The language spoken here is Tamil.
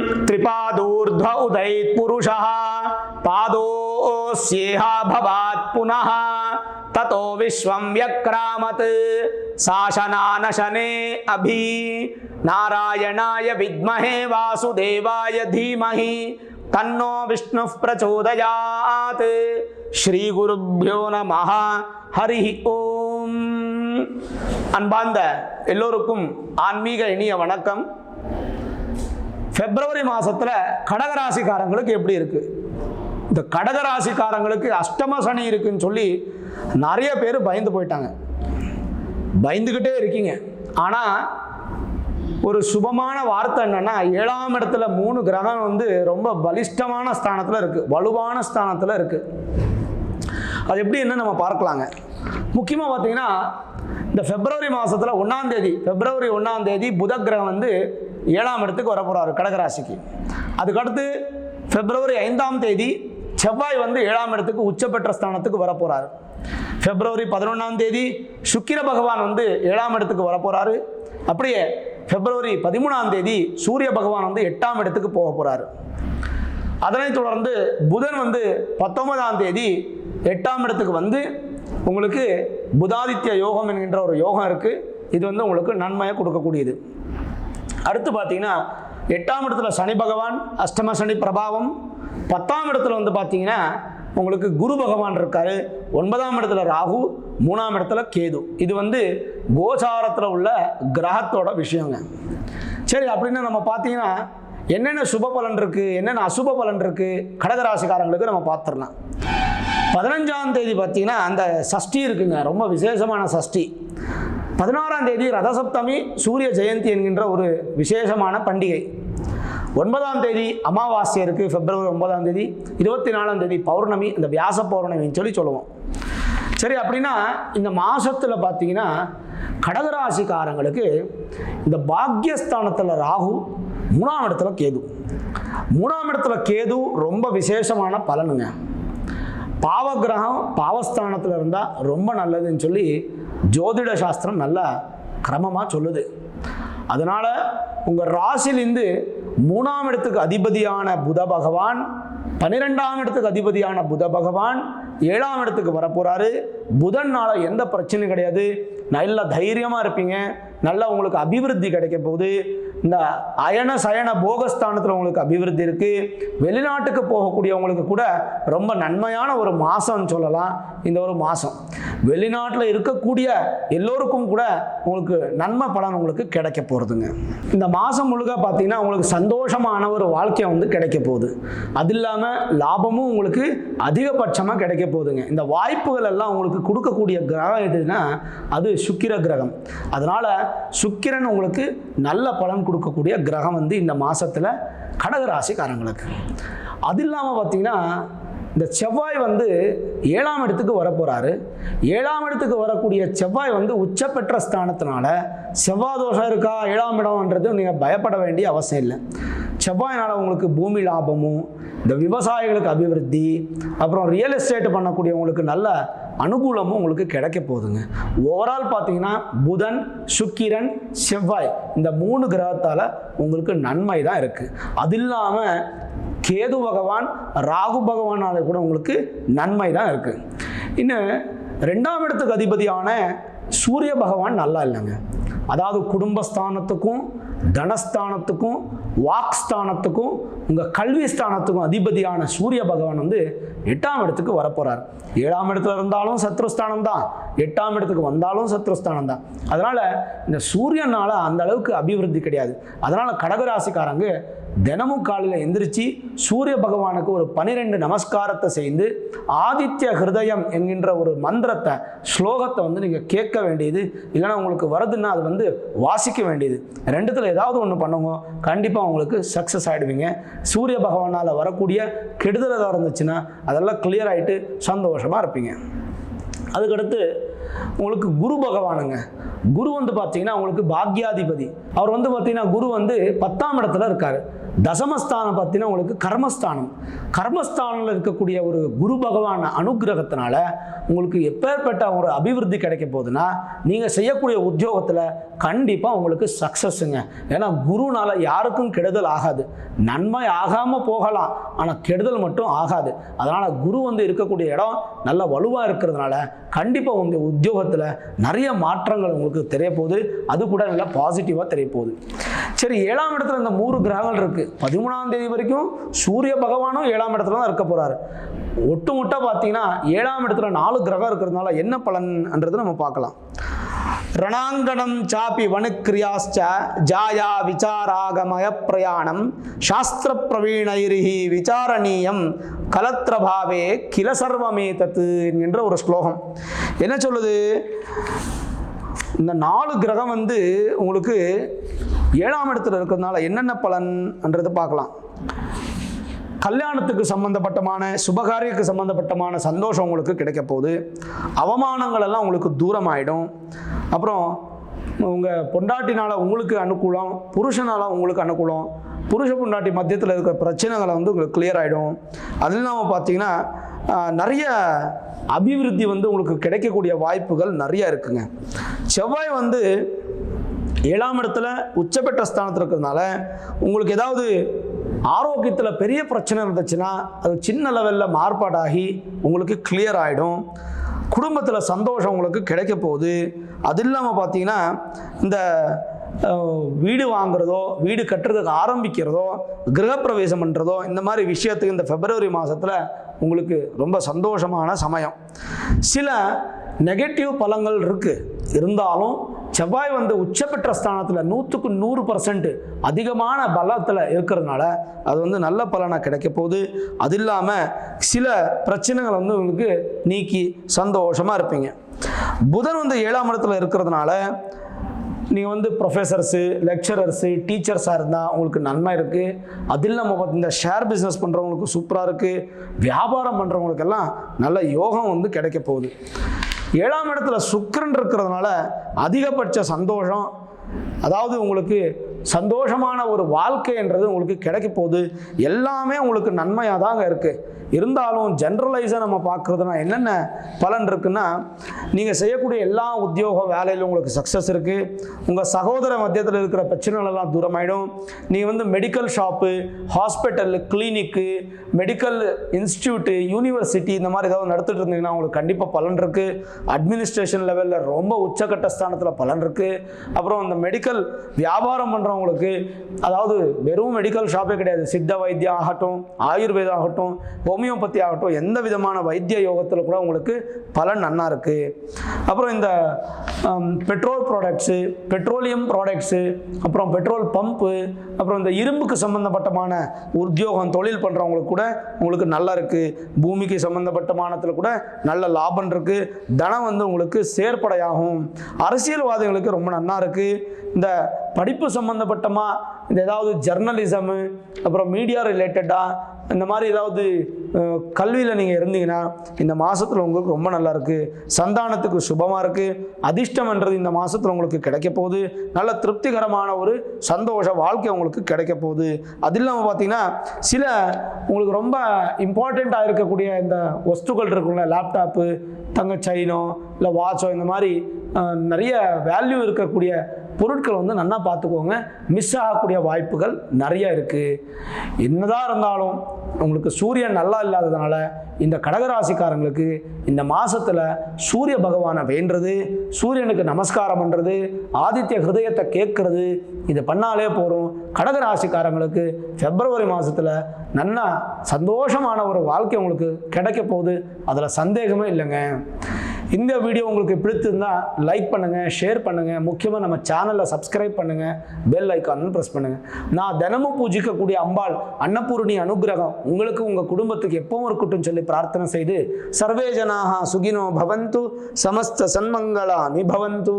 त्रिपादूर्ध्व उदैत् पुरुषः पादोस्येहा भवात् पुनः ततो विश्वं व्यक्रामत् शासनानशने अभि नारायणाय विद्महे वासुदेवाय धीमहि तन्नो विष्णुः प्रचोदयात् श्री गुरुभ्यो नमः हरि ओम அன்பார்ந்த எல்லோருக்கும் ஆன்மீக இனிய வணக்கம். பிப்ரவரி மாசத்துல கடகராசிக்காரங்களுக்கு எப்படி இருக்கு? இந்த கடகராசிக்காரங்களுக்கு அஷ்டம சனி இருக்குன்னு சொல்லி நிறைய பேர் பயந்து போயிட்டாங்க. பயந்துகிட்டே இருக்கீங்க. ஆனா ஒரு சுபமான வார்த்தை என்னன்னா, 7ஆம் இடத்துல 3 கிரகம் ரொம்ப பலிஷ்டமான ஸ்தானத்துல இருக்கு, வலுவான ஸ்தானத்துல இருக்கு. அது எப்படி என்ன நம்ம பார்க்கலாங்க. முக்கியமா பார்த்தீங்கன்னா, இந்த பிப்ரவரி மாசத்துல 1ஆம் தேதி, பிப்ரவரி 1ஆம் தேதி புத கிரகம் 7ஆம் இடத்துக்கு வரப்போறாரு கடகராசிக்கு. அதுக்கடுத்து பிப்ரவரி 5ஆம் தேதி செவ்வாய் 7ஆம் இடத்துக்கு உச்சபெற்ற ஸ்தானத்துக்கு வரப்போறாரு. பிப்ரவரி 11ஆம் தேதி சுக்கிர பகவான் 7ஆம் இடத்துக்கு வரப்போறாரு. அப்படியே பிப்ரவரி 13ஆம் தேதி சூரிய பகவான் 8ஆம் இடத்துக்கு போக போறாரு. அதனைத் தொடர்ந்து புதன் 19ஆம் தேதி 8ஆம் இடத்துக்கு உங்களுக்கு புதாதித்ய யோகம் என்கின்ற ஒரு யோகம் இருக்கு. இது உங்களுக்கு நன்மையை கொடுக்கக்கூடியது. அடுத்து பார்த்தீங்கன்னா, 8ஆம் இடத்துல சனி பகவான், அஷ்டம சனி பிரபாவம். 10ஆம் இடத்துல பார்த்தீங்கன்னா உங்களுக்கு குரு பகவான் இருக்காரு. 9ஆம் இடத்துல ராகு, 3ஆம் இடத்துல கேது. இது கோசாரத்தில் உள்ள கிரகத்தோட விஷயங்க. சரி, அப்படின்னு நம்ம பார்த்தீங்கன்னா என்னென்ன சுப பலன் இருக்கு, என்னென்ன அசுப பலன் இருக்கு கடகராசிக்காரங்களுக்கு நம்ம பார்த்துடலாம். 15ஆம் தேதி பார்த்தீங்கன்னா அந்த சஷ்டி இருக்குங்க, ரொம்ப விசேஷமான சஷ்டி. 16ஆம் தேதி ரதசப்தமி, சூரிய ஜெயந்தி என்கின்ற ஒரு விசேஷமான பண்டிகை. 9ஆம் தேதி அமாவாசை இருக்கு, பிப்ரவரி 9ஆம் தேதி. 24ஆம் தேதி பௌர்ணமி, இந்த வியாச பௌர்ணமின்னு சொல்லுவோம். சரி, அப்படின்னா இந்த மாசத்துல பார்த்தீங்கன்னா கடகராசிக்காரங்களுக்கு இந்த பாக்யஸ்தானத்தில் ராகு, 3ஆம் இடத்துல கேது. 3ஆம் இடத்துல கேது ரொம்ப விசேஷமான பலனுங்க. பாவகிரகம் பாவஸ்தானத்தில் இருந்தால் ரொம்ப நல்லதுன்னு சொல்லி ஜோதிட சாஸ்திரம் நல்லா கிரமமாக சொல்லுது. அதனால உங்கள் ராசியிலிருந்து 3ஆம் இடத்துக்கு அதிபதியான புத பகவான், 12ஆம் இடத்துக்கு அதிபதியான புத பகவான் 7ஆம் இடத்துக்கு வரப்போறாரு. புதன்னால எந்த பிரச்சனையும் கிடையாது. நல்ல தைரியமாக இருப்பீங்க. நல்லா உங்களுக்கு அபிவிருத்தி கிடைக்க போகுது. இந்த அயன சயன போகஸ்தானத்தில் உங்களுக்கு அபிவிருத்தி இருக்கு. வெளிநாட்டுக்கு போகக்கூடியவங்களுக்கு கூட ரொம்ப நன்மையான ஒரு மாசம்னு சொல்லலாம். இந்த ஒரு மாசம் வெளிநாட்டில் இருக்கக்கூடிய எல்லோருக்கும் கூட உங்களுக்கு நன்மை பலன் உங்களுக்கு கிடைக்க போகிறதுங்க. இந்த மாதம் முழுக்க பார்த்தீங்கன்னா உங்களுக்கு சந்தோஷமான ஒரு வாழ்க்கை கிடைக்க போகுது. அது இல்லாமல் லாபமும் உங்களுக்கு அதிகபட்சமாக கிடைக்க போகுதுங்க. இந்த வாய்ப்புகள் எல்லாம் உங்களுக்கு கொடுக்கக்கூடிய கிரகம் எதுனா அது சுக்கிர கிரகம். அதனால சுக்கிரன் உங்களுக்கு நல்ல பலன் கொடுக்கக்கூடிய கிரகம் இந்த மாசத்துல கடகராசிக்காரங்களுக்கு. அது இல்லாமல் பார்த்தீங்கன்னா இந்த செவ்வாய் 7ஆம் இடத்துக்கு வரப்போறாரு. 7ஆம் இடத்துக்கு வரக்கூடிய செவ்வாய் உச்ச பெற்ற ஸ்தானத்தினால செவ்வாய் தோஷம் இருக்கா 7ஆம் இடம்ன்றது நீங்கள் பயப்பட வேண்டிய அவசியம் இல்லை. செவ்வாயினால உங்களுக்கு பூமி லாபமும், இந்த விவசாயிகளுக்கு அபிவிருத்தி, அப்புறம் ரியல் எஸ்டேட் பண்ணக்கூடியவங்களுக்கு நல்ல அனுகூலமும் உங்களுக்கு கிடைக்க போகுதுங்க. ஓவரால் பார்த்தீங்கன்னா புதன், சுக்கிரன், செவ்வாய் இந்த 3 கிரகத்தால் உங்களுக்கு நன்மை தான் இருக்குது. அது இல்லாமல் கேது பகவான், ராகு பகவானால கூட உங்களுக்கு நன்மை தான் இருக்குது. இன்னும் 2ஆம் இடத்துக்கு அதிபதியான சூரிய பகவான் நல்லா இல்லைங்க. அதாவது குடும்பஸ்தானத்துக்கும், தனஸ்தானத்துக்கும், வாக்ஸ்தானத்துக்கும், உங்கள் கல்வி ஸ்தானத்துக்கும் அதிபதியான சூரிய பகவான் 8ஆம் இடத்துக்கு வரப்போறார். 7ஆம் இடத்துல இருந்தாலும் சத்ருஸ்தானம் தான், 8ஆம் இடத்துக்கு வந்தாலும் சத்ருஸ்தானம் தான். அதனால இந்த சூரியனால அந்த அளவுக்கு அபிவிருத்தி கிடையாது. அதனால கடகராசிக்காரங்க தினமும் காலையில் எந்திரிச்சு சூரிய பகவானுக்கு ஒரு 12 நமஸ்காரத்தை செய்து ஆதித்ய ஹிருதயம் என்கின்ற ஒரு மந்திரத்தை, ஸ்லோகத்தை நீங்கள் கேட்க வேண்டியது. இல்லைன்னா உங்களுக்கு வருதுன்னா அது வாசிக்க வேண்டியது. ரெண்டுத்தில் ஏதாவது ஒன்று பண்ணுங்க, கண்டிப்பாக உங்களுக்கு சக்ஸஸ் ஆகிடுவீங்க. சூரிய பகவானால் வரக்கூடிய கெடுதல் ஏதாவது இருந்துச்சுன்னா அதெல்லாம் கிளியர் ஆகிட்டு சந்தோஷமாக இருப்பீங்க. அதுக்கடுத்து உங்களுக்கு குரு பகவானுங்க. குரு வந்து பார்த்தீங்கன்னா உங்களுக்கு பாக்யாதிபதி. அவர் வந்து பார்த்தீங்கன்னா குரு வந்து 10ஆம் இடத்துல இருக்காரு. தசமஸ்தானம் பார்த்தீங்கன்னா உங்களுக்கு கர்மஸ்தானம். கர்மஸ்தானில் இருக்கக்கூடிய ஒரு குரு பகவான் அனுகிரகத்தினால உங்களுக்கு எப்பேற்பட்ட ஒரு அபிவிருத்தி கிடைக்க போகுதுன்னா, நீங்கள் செய்யக்கூடிய உத்தியோகத்தில் கண்டிப்பாக உங்களுக்கு சக்ஸஸுங்க. ஏன்னா குருனால யாருக்கும் கெடுதல் ஆகாது. நன்மை ஆகாமல் போகலாம், ஆனால் கெடுதல் மட்டும் ஆகாது. அதனால் குரு வந்து இருக்கக்கூடிய இடம் நல்ல வலுவாக இருக்கிறதுனால கண்டிப்பாக உங்கள் உத்தியோகத்தில் நிறைய மாற்றங்கள் உங்களுக்கு தெரிய போகுது. அது கூட நல்லா பாசிட்டிவாக தெரிய போகுது. சரி, 7ஆம் இடத்துல இந்த 3 கிரகங்கள் இருக்குது. 13ஆம் தேதி வரைக்கும் சூரிய பகவானும் 7ஆம் இடத்துல தான் இருக்க போகிறாரு. ஒட்டுமொட்டா பார்த்தீங்கன்னா 7ஆம் இடத்துல 4 கிரகம் இருக்கிறதுனால என்ன பலன்ன்றது நம்ம பார்க்கலாம். ரணாங்கணம் சாப்பி வனுக்கிரியாச்ச ஜாயா விசாராகமய பிரயாணம் சாஸ்திர பிரவீணைரிஹி விசாரணீயம் கலத்ரபாவே கில சர்வமே தத்து என்கின்ற ஒரு ஸ்லோகம் என்ன சொல்லுது? இந்த 4 கிரகம் வந்து உங்களுக்கு 7ஆம் இடத்துல இருக்கிறதுனால என்னென்ன பலன்ன்றது பார்க்கலாம். கல்யாணத்துக்கு சம்பந்தப்பட்டமான சுபகாரியக்கு சம்பந்தப்பட்டமான சந்தோஷம் உங்களுக்கு கிடைக்க போகுது. அவமானங்கள் எல்லாம் உங்களுக்கு தூரமாயிடும். அப்புறம் உங்கள் பொண்டாட்டினால உங்களுக்கு அனுகூலம், புருஷனால உங்களுக்கு அனுகூலம். புருஷ பொண்டாட்டி மத்தியத்தில் இருக்கிற பிரச்சனைகளை வந்து உங்களுக்கு கிளியர் ஆகிடும். அது இல்லாமல் பார்த்தீங்கன்னா நிறைய அபிவிருத்தி வந்து உங்களுக்கு கிடைக்கக்கூடிய வாய்ப்புகள் நிறைய இருக்குங்க. செவ்வாய் வந்து 7ஆம் இடத்துல உச்சபெற்ற ஸ்தானத்தில் இருக்கிறதுனால உங்களுக்கு ஏதாவது ஆரோக்கியத்தில் பெரிய பிரச்சனை இருந்துச்சுன்னா அது சின்ன லெவலில் மாறுபாடாகி உங்களுக்கு கிளியர் ஆகிடும். குடும்பத்தில் சந்தோஷம் உங்களுக்கு கிடைக்க போகுது. அது இல்லாமல் பார்த்தீங்கன்னா இந்த வீடு வாங்குறதோ, வீடு கட்டுறதுக்கு ஆரம்பிக்கிறதோ, கிரகப்பிரவேசம் பண்ணுறதோ, இந்த மாதிரி விஷயத்துக்கு இந்த பிப்ரவரி மாதத்தில் உங்களுக்கு ரொம்ப சந்தோஷமான சமயம். சில நெகட்டிவ் பலங்கள் இருக்குது. இருந்தாலும் செவ்வாய் வந்து உச்சபெற்ற ஸ்தானத்தில் 100க்கு 100% அதிகமான பலத்தில் இருக்கிறதுனால அது வந்து நல்ல பலனாக கிடைக்க போகுது. அது இல்லாமல் சில பிரச்சனைகள் வந்து உங்களுக்கு நீக்கி சந்தோஷமாக இருப்பீங்க. புதன் வந்து 7ஆம் இடத்துல இருக்கிறதுனால நீங்கள் வந்து ப்ரொஃபஸர்ஸு, லெக்சரர்ஸு, டீச்சர்ஸாக இருந்தால் உங்களுக்கு நன்மை இருக்குது. அது இல்லாமல் இந்த ஷேர் பிஸ்னஸ் பண்ணுறவங்களுக்கு சூப்பராக இருக்குது. வியாபாரம் பண்ணுறவங்களுக்கெல்லாம் நல்ல யோகம் வந்து கிடைக்க போகுது. 7ஆம் இடத்துல சுக்கிரன் இருக்கிறதுனால அதிகபட்ச சந்தோஷம், அதாவது உங்களுக்கு சந்தோஷமான ஒரு வாழ்க்கைன்றது உங்களுக்கு கிடைக்க போகுது. எல்லாமே உங்களுக்கு நன்மையாக தாங்க இருக்குது. இருந்தாலும் ஜென்ரலைஸாக நம்ம பார்க்குறதுனா என்னென்ன பலன் இருக்குன்னா, நீங்கள் செய்யக்கூடிய எல்லா உத்தியோக வேலையிலும் உங்களுக்கு சக்ஸஸ் இருக்குது. உங்கள் சகோதர மத்தியத்தில் இருக்கிற பிரச்சனைகளெல்லாம் தூரமாயிடும். நீங்கள் வந்து மெடிக்கல் ஷாப்பு, ஹாஸ்பிட்டல், கிளினிக்கு, மெடிக்கல் இன்ஸ்டியூட்டு, யூனிவர்சிட்டி இந்த மாதிரி ஏதாவது நடத்திட்டு இருந்தீங்கன்னா உங்களுக்கு கண்டிப்பாக பலன் இருக்குது. அட்மினிஸ்ட்ரேஷன் லெவலில் ரொம்ப உச்சக்கட்ட ஸ்தானத்தில் பலன் இருக்குது. அப்புறம் இந்த மெடிக்கல் வியாபாரம் பண்ணுறவங்களுக்கு, அதாவது வெறும் மெடிக்கல் ஷாப்பே கிடையாது, சித்த வைத்தியம் ஆகட்டும், ஆயுர்வேதம் ஆகட்டும், ஹோமியோபதி ஆகட்டும், எந்த விதமான வைத்திய யோகத்தில் கூட உங்களுக்கு பலன் நன்னா இருக்குது. அப்புறம் இந்த பெட்ரோல் ப்ராடக்ட்ஸு, பெட்ரோலியம் ப்ராடக்ட்ஸு, அப்புறம் பெட்ரோல் பம்பு, அப்புறம் இந்த இரும்புக்கு சம்பந்தப்பட்டமான உத்தியோகம் தொழில் பண்ணுறவங்களுக்கு கூட உங்களுக்கு நல்லா இருக்குது. பூமிக்கு சம்பந்தப்பட்டமானத்தில் கூட நல்ல லாபம் இருக்குது. தனம் வந்து உங்களுக்கு சேர்ப்படையாகும். அரசியல்வாதிகளுக்கு ரொம்ப நன்னா இருக்குது. இந்த படிப்பு சம்பந்தப்பட்டமாக இந்த ஏதாவது ஜர்னலிசமு, அப்புறம் மீடியா ரிலேட்டடாக இந்த மாதிரி ஏதாவது கல்வியில் நீங்கள் இருந்தீங்கன்னா இந்த மாதத்தில் உங்களுக்கு ரொம்ப நல்லா இருக்குது. சந்தானத்துக்கு சுபமாக இருக்குது. அதிர்ஷ்டம்ன்றது இந்த மாதத்தில் உங்களுக்கு கிடைக்க போகுது. நல்ல திருப்திகரமான ஒரு சந்தோஷ வாழ்க்கை உங்களுக்கு கிடைக்க போகுது. அது இல்லாமல் பார்த்தீங்கன்னா சில உங்களுக்கு ரொம்ப இம்பார்ட்டண்ட்டாக இருக்கக்கூடிய இந்த வஸ்துக்கள் இருக்குல்ல, லேப்டாப்பு, தங்க செயினோ இல்லை வாட்சோ, இந்த மாதிரி நிறைய வேல்யூ இருக்கக்கூடிய பொருட்கள் வந்து நல்லா பார்த்துக்கோங்க. மிஸ் ஆகக்கூடிய வாய்ப்புகள் நிறைய இருக்குது. என்னதான் இருந்தாலும் உங்களுக்கு சூரியன் நல்லா இல்லாததுனால இந்த கடகராசிக்காரங்களுக்கு இந்த மாதத்தில் சூரிய பகவானை வேண்டுறது, சூரியனுக்கு நமஸ்காரம் பண்ணுறது, ஆதித்ய ஹிருதயத்தை கேட்கறது, இதை பண்ணாலே போகிறோம். கடகராசிக்காரங்களுக்கு பிப்ரவரி மாதத்தில் நல்லா சந்தோஷமான ஒரு வாழ்க்கை உங்களுக்கு கிடைக்க போகுது. அதில் சந்தேகமே இல்லைங்க. இந்த வீடியோ உங்களுக்கு பிடித்திருந்தால் லைக் பண்ணுங்கள், ஷேர் பண்ணுங்கள். முக்கியமாக நம்ம சேனலில் சப்ஸ்கிரைப் பண்ணுங்கள், பெல் ஐக்கான் ப்ரெஸ் பண்ணுங்கள். நான் தினமும் பூஜிக்கக்கூடிய அம்பாள் அன்னபூரணி அனுகிரகம் உங்களுக்கு உங்கள் குடும்பத்துக்கு எப்பவும் இருக்கட்டும் சொல்லி பிரார்த்தனை செய்து, சர்வே ஜனாஹ சுகினோ பவந்து, சமஸ்த சன்மங்களானி பவந்து.